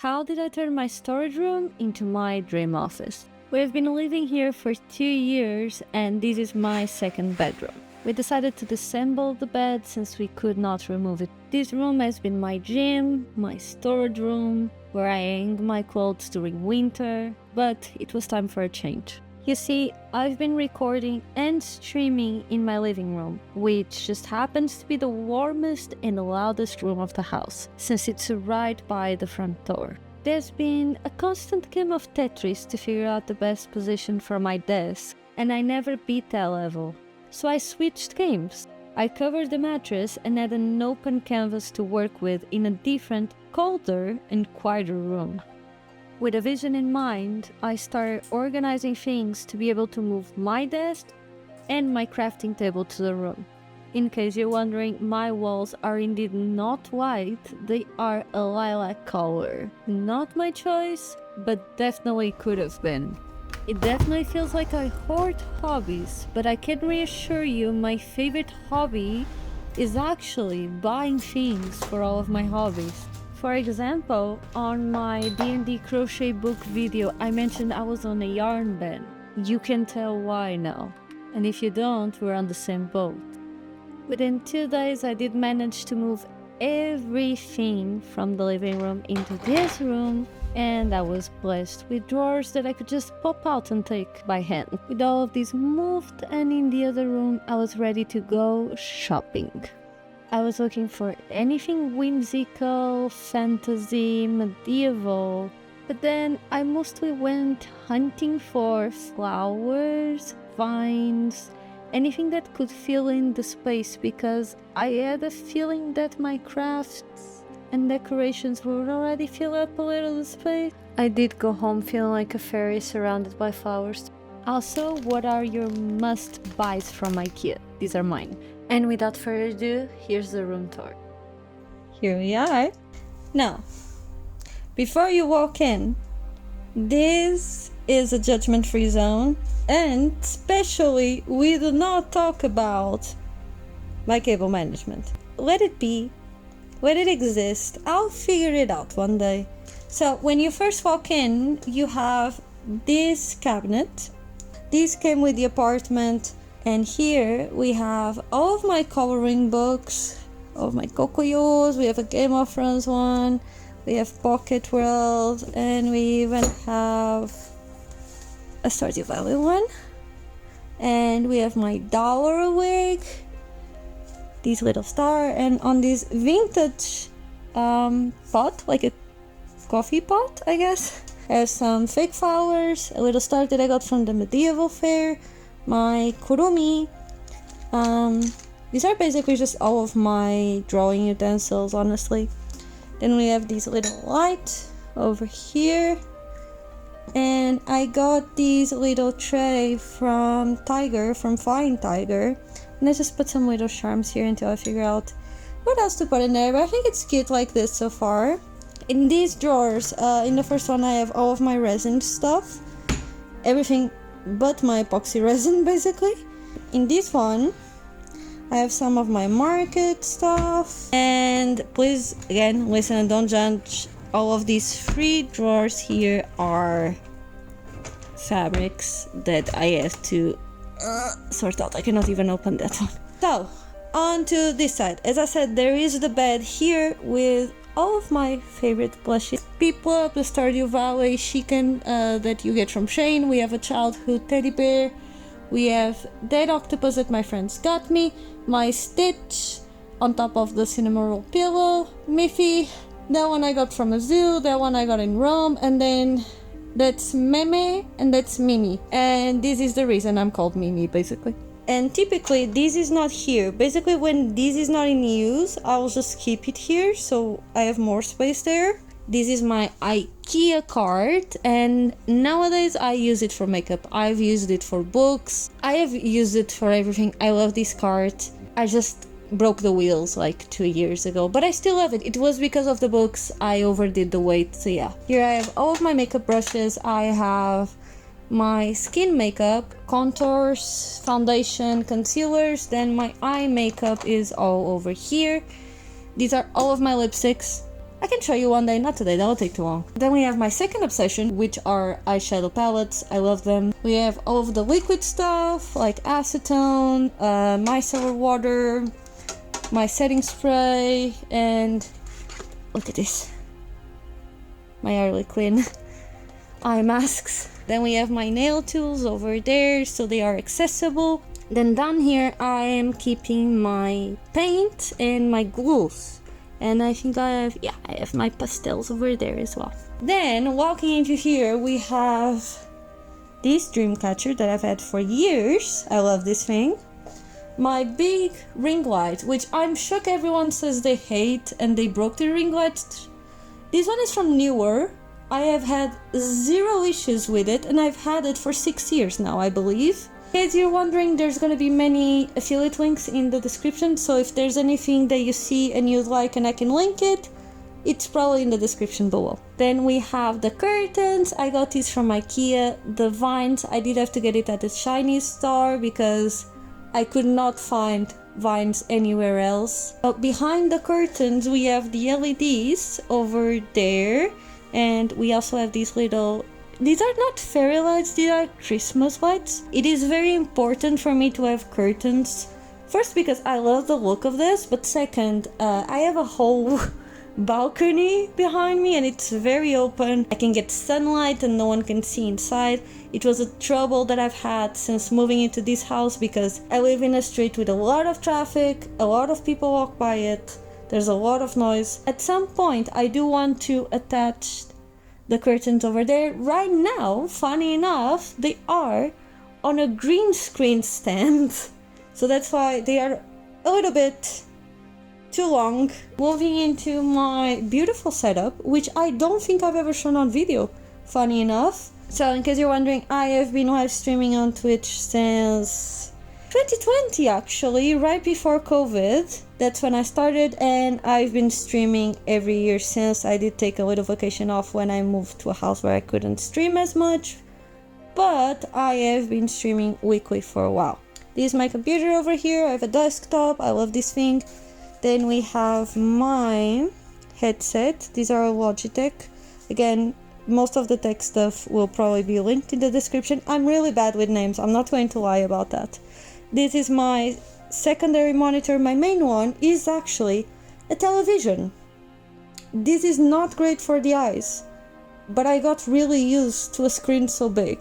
How did I turn my storage room into my dream office? We've been living here for 2 years and this is my second bedroom. We decided to disassemble the bed since we could not remove it. This room has been my gym, my storage room, where I hang my clothes during winter, but it was time for a change. You see, I've been recording and streaming in my living room, which just happens to be the warmest and loudest room of the house, since it's right by the front door. There's been a constant game of Tetris to figure out the best position for my desk, and I never beat that level. So I switched games. I covered the mattress and had an open canvas to work with in a different, colder and quieter room. With a vision in mind, I started organizing things to be able to move my desk and my crafting table to the room. In case you're wondering, my walls are indeed not white, they are a lilac color. Not my choice, but definitely could have been. It definitely feels like I hoard hobbies, but I can reassure you my favorite hobby is actually buying things for all of my hobbies. For example, on my D&D crochet book video, I mentioned I was on a yarn ban. You can tell why now. And if you don't, we're on the same boat. Within 2 days, I did manage to move everything from the living room into this room, and I was blessed with drawers that I could just pop out and take by hand. With all of these moved and in the other room, I was ready to go shopping. I was looking for anything whimsical, fantasy, medieval, but then I mostly went hunting for flowers, vines, anything that could fill in the space because I had a feeling that my crafts and decorations would already fill up a little the space. I did go home feeling like a fairy surrounded by flowers. Also, what are your must-buys from IKEA? These are mine. And without further ado, here's the room tour. Here we are. Now, before you walk in, this is a judgment-free zone, and especially we do not talk about my cable management. Let it be, let it exist. I'll figure it out one day. So when you first walk in, you have this cabinet. This came with the apartment. And here we have all of my coloring books, all of my Kokoyos, we have a Game of Thrones one, we have Pocket World, and we even have a Stardew Valley one. And we have my dollar wig, this little star, and on this vintage pot, like a coffee pot, I guess, there's some fake flowers, a little star that I got from the medieval fair, my kurumi. These are basically just all of my drawing utensils, honestly. Then we have these little lights over here, and I got these little tray from Flying Tiger, and I just put some little charms here until I figure out what else to put in there, but I think it's cute like this so far. In these drawers, in the first one I have all of my resin stuff, everything but my epoxy resin basically. In this one I have some of my market stuff, and please again listen and don't judge, all of these 3 drawers here are fabrics that I have to sort out. I cannot even open that one. So on to this side, as I said, there is the bed here with all of my favorite plushies. Piplup, the Stardew Valley chicken that you get from Shane. We have a childhood teddy bear. We have that octopus that my friends got me. My Stitch on top of the cinnamon roll pillow. Miffy, that one I got from a zoo. That one I got in Rome. And then that's Meme and that's Mimi. And this is the reason I'm called Mimi, basically. And typically this is not here. Basically when this is not in use, I'll just keep it here so I have more space there. This is my IKEA cart, and nowadays I use it for makeup. I've used it for books. I have used it for everything. I love this cart. I just broke the wheels like 2 years ago, but I still love it. It was because of the books. I overdid the weight, so yeah. Here I have all of my makeup brushes. I have my skin makeup, contours, foundation, concealers, then my eye makeup is all over here. These are all of my lipsticks. I can show you one day, not today, that'll take too long. Then we have my second obsession, which are eyeshadow palettes. I love them. We have all of the liquid stuff, like acetone, micellar water, my setting spray, and look at this. My Harley Quinn eye masks. Then we have my nail tools over there, so they are accessible. Then down here I am keeping my paint and my glues. And I think I have my pastels over there as well. Then walking into here we have this dream catcher that I've had for years. I love this thing. My big ring light, which I'm shocked everyone says they hate and they broke the ring light. This one is from Newer. I have had 0 issues with it and I've had it for 6 years now, I believe. In case you're wondering, there's gonna be many affiliate links in the description, so if there's anything that you see and you'd like and I can link it, it's probably in the description below. Then we have the curtains. I got these from IKEA. The vines, I did have to get it at the Chinese store because I could not find vines anywhere else. But behind the curtains we have the LEDs over there, and we also have these little, these are not fairy lights, these are Christmas lights. It is very important for me to have curtains. First because I love the look of this, but second, I have a whole balcony behind me and it's very open. I can get sunlight and no one can see inside. It was a trouble that I've had since moving into this house because I live in a street with a lot of traffic, a lot of people walk by it, there's a lot of noise. At some point I do want to attach the curtains over there. Right now, funny enough, they are on a green screen stand, so that's why they are a little bit too long. Moving into my beautiful setup, which I don't think I've ever shown on video, funny enough. So in case you're wondering, I have been live streaming on Twitch since 2020 actually, right before COVID. That's when I started, and I've been streaming every year since. I did take a little vacation off when I moved to a house where I couldn't stream as much, but I have been streaming weekly for a while. This is my computer over here. I have a desktop. I love this thing. Then we have my headset. These are Logitech. Again, most of the tech stuff will probably be linked in the description. I'm really bad with names. I'm not going to lie about that. This is my secondary monitor. My main one is actually a television. This is not great for the eyes, but I got really used to a screen so big,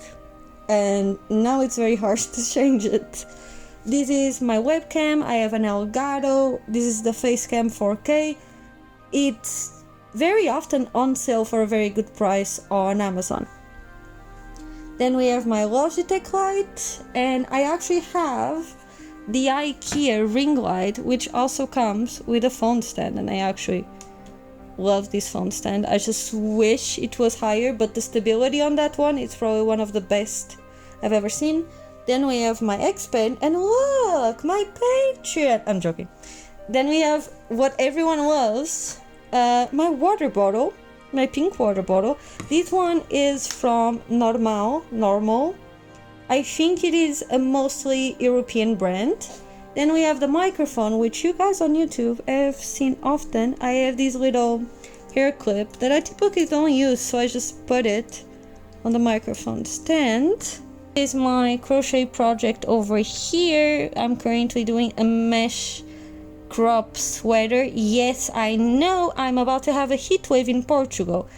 and now it's very hard to change it. This is my webcam. I have an Elgato. This is the Facecam 4K. It's very often on sale for a very good price on Amazon. Then we have my Logitech light, and I actually have the IKEA ring light, which also comes with a phone stand, and I actually love this phone stand. I just wish it was higher, but the stability on that one is probably one of the best I've ever seen. Then we have my X Pen, and look, my Patreon. I'm joking. Then we have what everyone loves, my water bottle, my pink water bottle. This one is from Normal. I think it is a mostly European brand. Then we have the microphone, which you guys on YouTube have seen often. I have this little hair clip that I typically don't use, so I just put it on the microphone stand. This is my crochet project over here. I'm currently doing a mesh crop sweater. Yes, I know I'm about to have a heat wave in Portugal.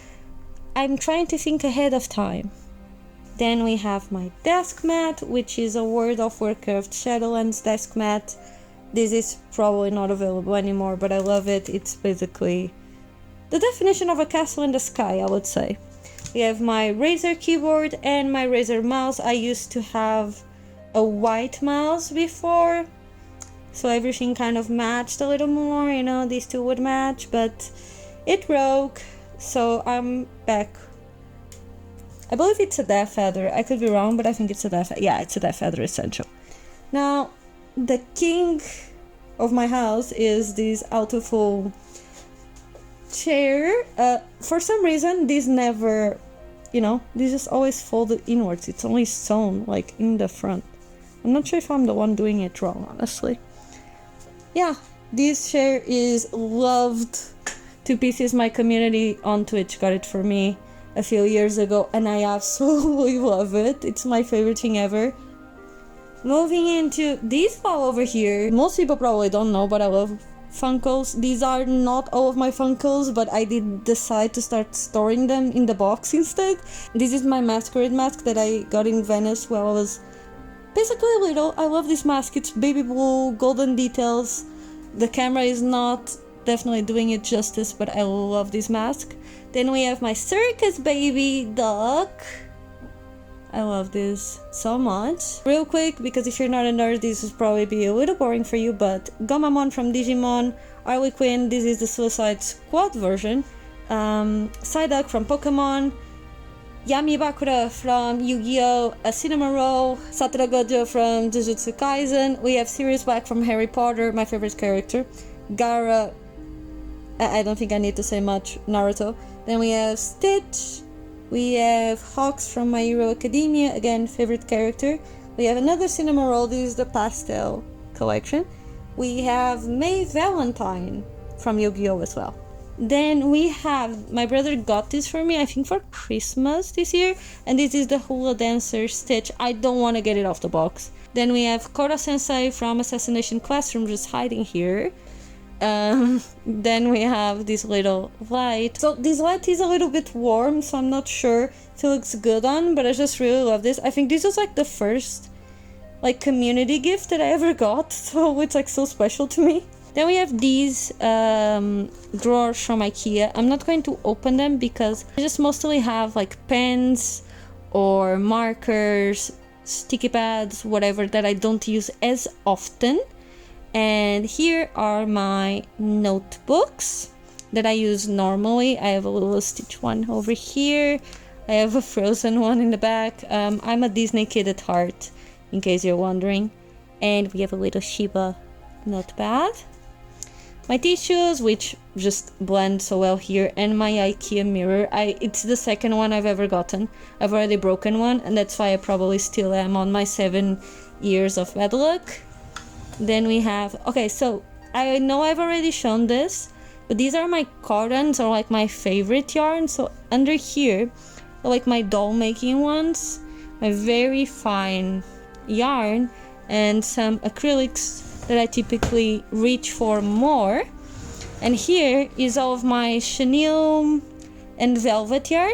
I'm trying to think ahead of time. Then we have my desk mat, which is a World of Warcraft Shadowlands desk mat. This is probably not available anymore, but I love it. It's basically the definition of a castle in the sky, I would say. We have my Razer keyboard and my Razer mouse. I used to have a white mouse before, so everything kind of matched a little more, you know, these two would match, but it broke, so I'm back. I believe it's a Death Feather. I could be wrong, but I think it's a Death Feather. Yeah, it's a Death Feather Essential. Now, the king of my house is this Autofold chair. For some reason, this never, you know, this is always folded inwards. It's only sewn, like, in the front. I'm not sure if I'm the one doing it wrong, honestly. Yeah, this chair is loved 2 pieces. My community on Twitch got it for me a few years ago, and I absolutely love it. It's my favorite thing ever. Moving into this ball over here. Most people probably don't know, but I love Funkos. These are not all of my Funkos, but I did decide to start storing them in the box instead. This is my masquerade mask that I got in Venice while I was basically little. I love this mask. It's baby blue, golden details. The camera is not definitely doing it justice, but I love this mask. Then we have my circus baby duck. I love this so much. Real quick, because if you're not a nerd, this will probably be a little boring for you, but Gamamon from Digimon, Harley Quinn, this is the Suicide Squad version, Psyduck from Pokemon, Yami Bakura from Yu-Gi-Oh!, a Cinnamon Roll, Satoru Gojo from Jujutsu Kaisen, we have Sirius Black from Harry Potter, my favorite character, Gaara, I don't think I need to say much, Naruto, then we have Stitch, we have Hawks from My Hero Academia, again, favorite character. We have another Cinnamon Roll, this is the pastel collection. We have May Valentine from Yu-Gi-Oh! As well. Then we have, my brother got this for me, I think for Christmas this year, and this is the Hula Dancer Stitch. I don't want to get it off the box. Then we have Kora Sensei from Assassination Classroom just hiding here. Then we have this little light. So this light is a little bit warm, so I'm not sure if it looks good on, but I just really love this. I think this was like the first like community gift that I ever got, so it's like so special to me. Then we have these drawers from IKEA. I'm not going to open them because I just mostly have like pens or markers, sticky pads, whatever that I don't use as often. And here are my notebooks that I use normally. I have a little Stitch one over here. I have a Frozen one in the back. I'm a Disney kid at heart, in case you're wondering. And we have a little Shiba notepad. My tissues, which just blend so well here, and my IKEA mirror. It's the second one I've ever gotten. I've already broken one, and that's why I probably still am on my 7 years of bad luck. Then we have, okay, so I know I've already shown this, but these are my cordons, or like my favorite yarn. So under here are like my doll making ones, my very fine yarn, and some acrylics that I typically reach for more. And here is all of my chenille and velvet yarn.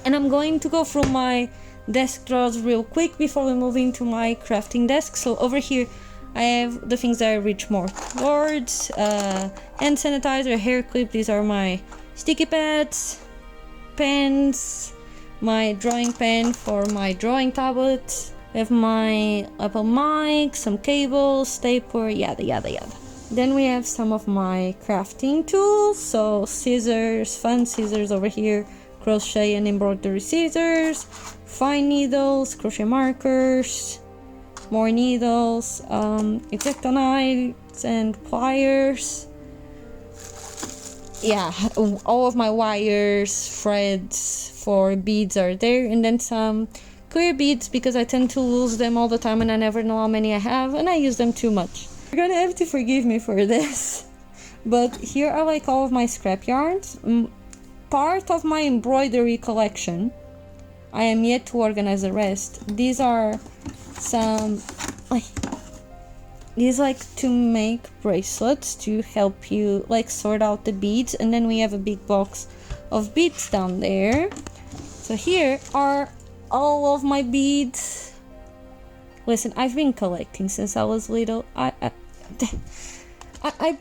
And I'm going to go through my desk drawers real quick before we move into my crafting desk. So over here I have the things that I reach more. Boards, hand sanitizer, hair clip. These are my sticky pads, pens, my drawing pen for my drawing tablet. I have my Apple mic, some cables, stapler, yada yada yada. Then we have some of my crafting tools. So scissors, fun scissors over here, crochet and embroidery scissors, fine needles, crochet markers, more needles, X-Acto knives and pliers. Yeah, all of my wires, threads for beads are there, and then some clear beads because I tend to lose them all the time and I never know how many I have and I use them too much. You're gonna have to forgive me for this. But here are like all of my scrap yarns. Part of my embroidery collection. I am yet to organize the rest. These are some, these like to make bracelets to help you like sort out the beads, and then we have a big box of beads down there. So here are all of my beads. Listen, I've been collecting since I was little. I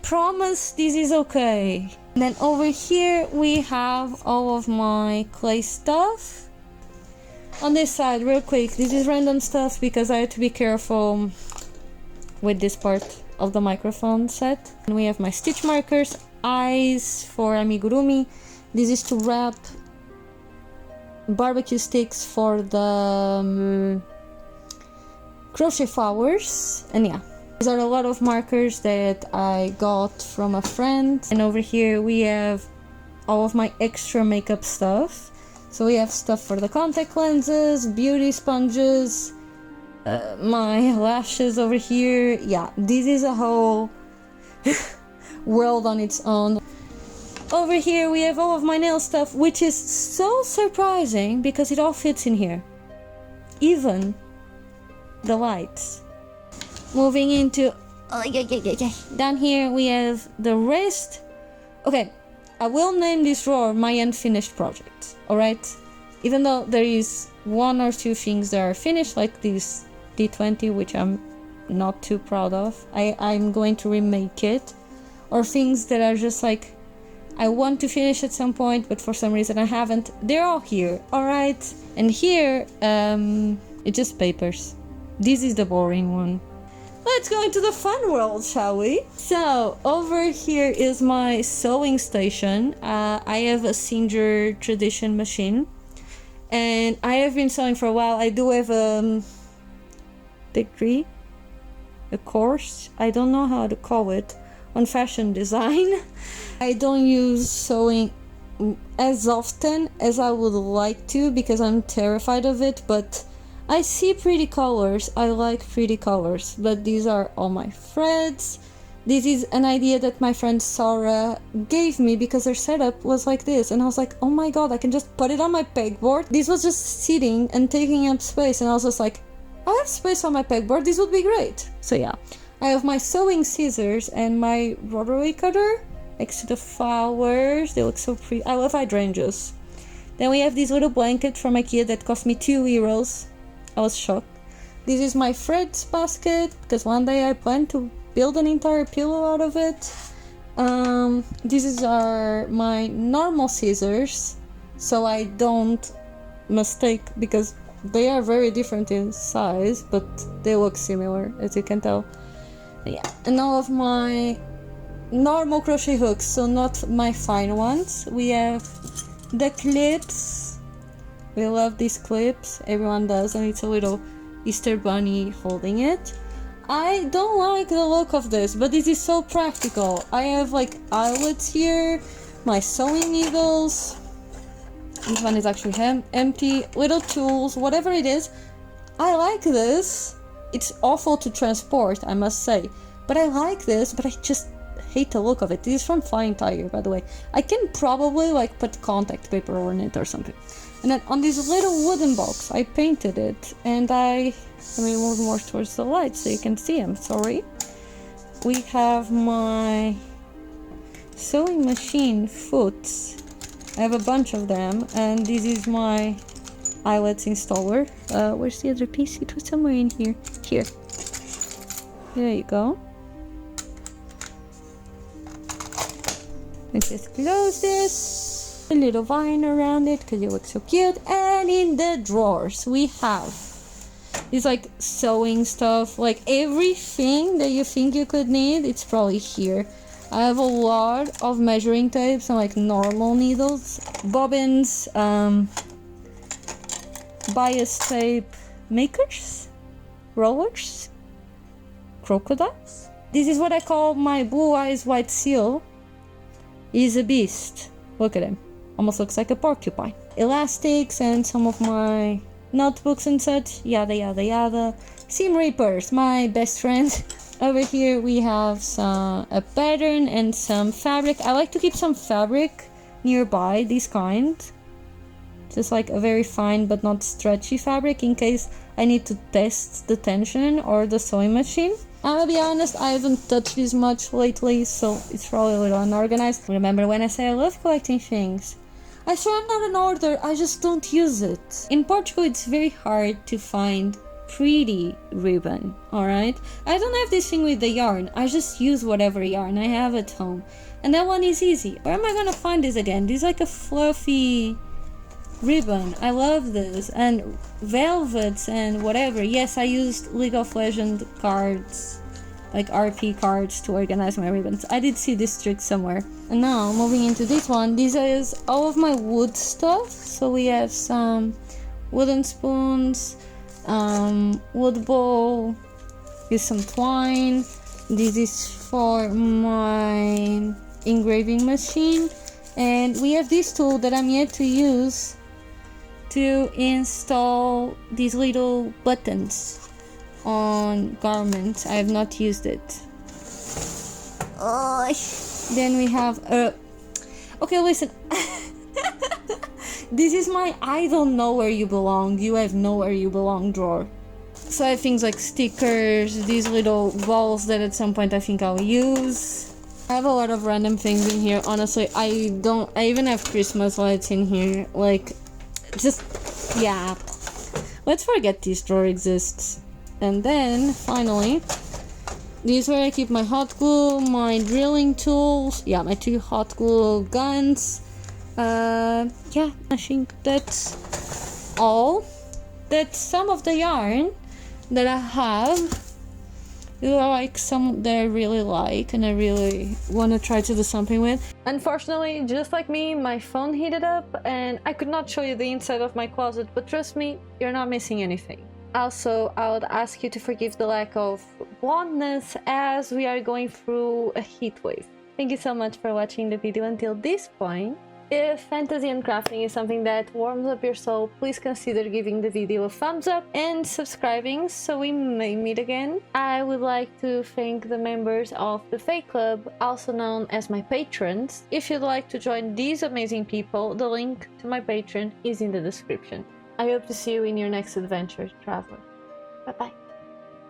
promise this is okay. And then over here we have all of my clay stuff. On this side, real quick, this is random stuff because I have to be careful with this part of the microphone set. And we have my stitch markers, eyes for amigurumi. This is to wrap barbecue sticks for the crochet flowers. And yeah, these are a lot of markers that I got from a friend. And over here we have all of my extra makeup stuff. So we have stuff for the contact lenses, beauty sponges, my lashes over here. Yeah, this is a whole world on its own. Over here we have all of my nail stuff, which is so surprising because it all fits in here. Even the lights. Moving into... Down here we have the rest. Okay, I will name this drawer my unfinished project, alright? Even though there is one or two things that are finished, like this D20, which I'm not too proud of. I'm going to remake it. Or things that are just like, I want to finish at some point, but for some reason I haven't. They're all here, alright? And here, it's just papers. This is the boring one. Let's go into the fun world, shall we? So, over here is my sewing station. I have a Singer Tradition machine. And I have been sewing for a while. I do have a course, I don't know how to call it, on fashion design. I don't use sewing as often as I would like to because I'm terrified of it, but I see pretty colors. I like pretty colors, but these are all my threads. This is an idea that my friend Sarah gave me because her setup was like this, and I was like, oh my god, I can just put it on my pegboard. This was just sitting and taking up space, and I was just like, I have space on my pegboard, this would be great. So yeah, I have my sewing scissors and my rotary cutter next to the flowers. They look so pretty. I love hydrangeas. Then we have this little blanket from IKEA that cost me €2. I was shocked. This is my threads basket because one day I plan to build an entire pillow out of it. These are my normal scissors, so I don't mistake, because they are very different in size, but they look similar, as you can tell. Yeah, and all of my normal crochet hooks, so not my fine ones. We have the clips. We love these clips, everyone does, and it's a little Easter bunny holding it. I don't like the look of this, but this is so practical. I have like eyelets here, my sewing needles. This one is actually empty. Little tools, whatever it is. I like this. It's awful to transport, I must say. But I like this, but I just hate the look of it. This is from Flying Tiger, by the way. I can probably like put contact paper on it or something. And then on this little wooden box, I painted it. And let me move more towards the light so you can see them, sorry. We have my sewing machine foots. I have a bunch of them, and this is my eyelets installer. Where's the other piece? It was somewhere in here. Here. There you go. Let's just close this. A little vine around it because it looks so cute. And in the drawers we have this like sewing stuff, like everything that you think you could need, it's probably here. I have a lot of measuring tapes and like normal needles, bobbins, bias tape makers, rollers, crocodiles. This is what I call my blue eyes white seal. He's a beast. Look at him. Almost looks like a porcupine. Elastics and some of my notebooks and such. Yada yada yada. Seam Reapers, my best friend. Over here we have a pattern and some fabric. I like to keep some fabric nearby, this kind. Just like a very fine but not stretchy fabric in case I need to test the tension or the sewing machine. I'm gonna be honest, I haven't touched this much lately, so it's probably a little unorganized. Remember when I say I love collecting things? I swear I'm not an hoarder, I just don't use it. In Portugal it's very hard to find pretty ribbon, alright? I don't have this thing with the yarn, I just use whatever yarn I have at home. And that one is easy. Where am I gonna find this again? This is like a fluffy ribbon. I love this. And velvets and whatever. Yes, I used League of Legends cards, like RP cards, to organize my ribbons. I did see this trick somewhere. And now moving into this one, this is all of my wood stuff. So we have some wooden spoons, wood bowl, with some twine. This is for my engraving machine. And we have this tool that I'm yet to use to install these little buttons on garments. I have not used it. Then we have Okay, listen. This is my I don't know where you belong, you have nowhere you belong drawer. So I have things like stickers, these little balls that at some point I think I'll use. I have a lot of random things in here. Honestly, I even have Christmas lights in here. Like, just, yeah. Let's forget this drawer exists. And then, finally, this is where I keep my hot glue, my drilling tools, yeah, my 2 hot glue guns. Yeah, I think that's all. That's some of the yarn that I have. Like some that I really like and I really want to try to do something with. Unfortunately, just like me, my phone heated up and I could not show you the inside of my closet, but trust me, you're not missing anything. Also, I would ask you to forgive the lack of blondness as we are going through a heat wave. Thank you so much for watching the video until this point. If fantasy and crafting is something that warms up your soul, please consider giving the video a thumbs up and subscribing so we may meet again. I would like to thank the members of the Fae Club, also known as my patrons. If you'd like to join these amazing people, the link to my Patreon is in the description. I hope to see you in your next adventure, traveler. Bye bye.